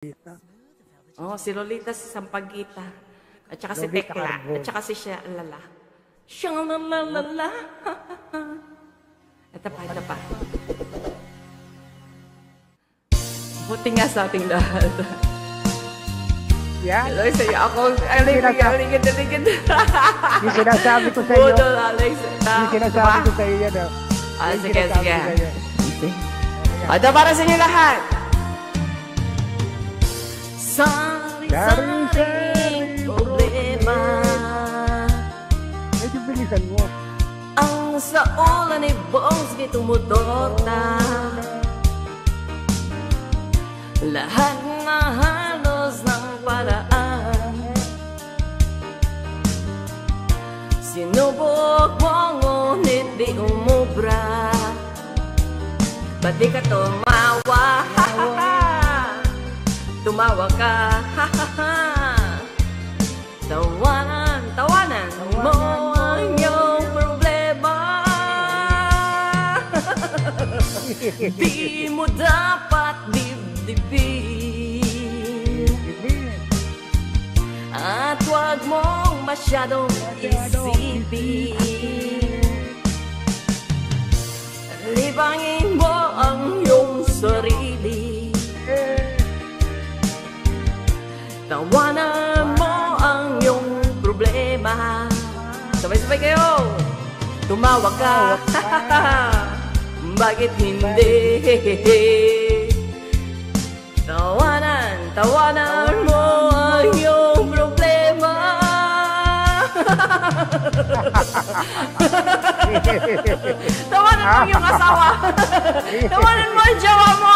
Lolita. Oh, si Lolita si Sampaguita. At saka si Lolita Tekla. Carbon. At saka si siya, Lala. Siyang lalala. Ito pa. Buti nga sa ating lahat. Yan. Alex, ako, aligid. Yung sinasabi ko sa iyo. Budol, Alex. Yung sinasabi ko sa iyo yan. Sige. Ito para sa inyo lahat. Sari-saring problema. Medyo bilisan mo. Ang sa ulan ay Bongski tumutota. Lahat na halos ng paraan. Sinubok mo ngunit di umubra. Ba't di ka tumawa? Tumawa ka, tawanan mo ang iyong problema. Di mo dapat dibdibin, at huwag mong masyadong isipin. Libangin mo ang iyong sarili. Tawanan mo ang iyong problema. Sabay-sabay kayo. Tumawa ka. Bakit hindi? Tawanan mo ang iyong problema. Tawanan mo ang iyong asawa. Tawanan mo ang jowa mo.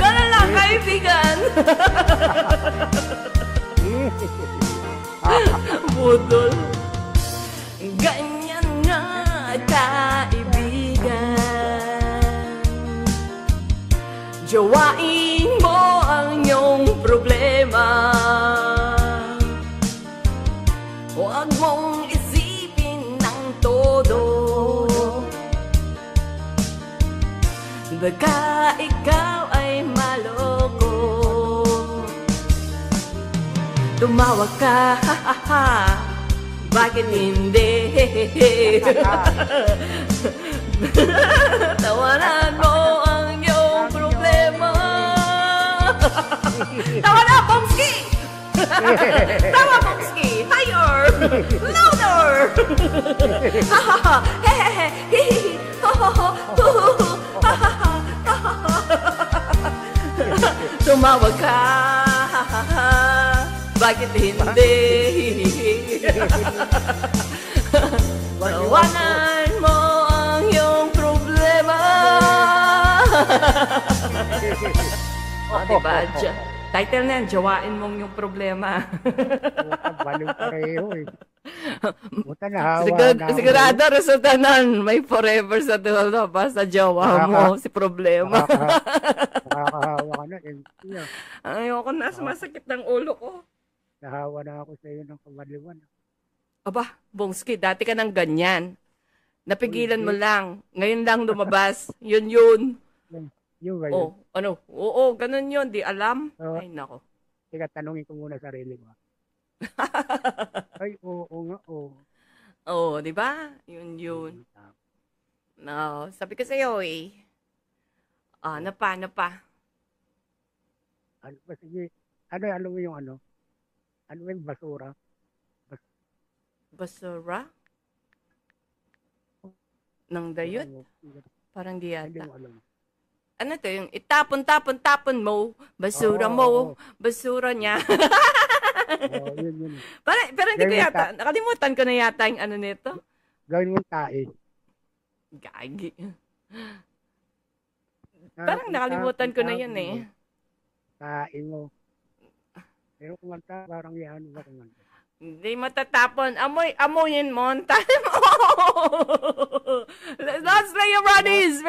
Ganon lang, kaibigan. Budol. Ganyan nga, kaibigan. Jowain mo ang iyong problema. Huwag mong isipin ng todo. Baka ikaw ay maloko. Tumawa ka, bakit hindi? Tawanan mo ang iyong problema. Tawa na, Bongski! Tawa, Bongski! Higher! Louder! Tumawag ka, bakit hindi? Tawanan mo ang iyong problema. Diba? Title na yan, Jawain mong yung problema. Baliw pareho eh. Buta nahawa na. Sigurado, resulta nun, may forever sa dulo. Basta jowa mo si problema. Nakakahawa ka na. Ayoko na, sumasakit ng ulo ko. Nahawa na ako sa iyo ng kamaliwan. Aba, Bongski, dati ka nang ganyan. Napigilan mo lang. Ngayon lang lumabas. Yun. Yun ba Oh, yun? ano? Oo, ganun yun. Di alam. Ay, nako. Teka, tanungin ko muna sarili mo. Ay, oo nga, oo. Oo, di ba? Yun. No, sabi ko sa'yo eh. Ano pa? Ano ba, sige. Ano mo yung ano? Ano yung basura? Basura? Nang dayot? Parang di Hindi yata. mo alam. Ano to? Yung itapon mo. Basura mo. Basura niya. Yun. Pero hindi ko yata. Nakalimutan ko na yata yung ano nito. Gawin mo tae. Gagi. Parang nakalimutan ko na yan eh. Tae mo. Pero kumanta, parang yan ba kumanta? Hindi matatapon. Amoyin mo. Time mo. Let's play your Ronnies.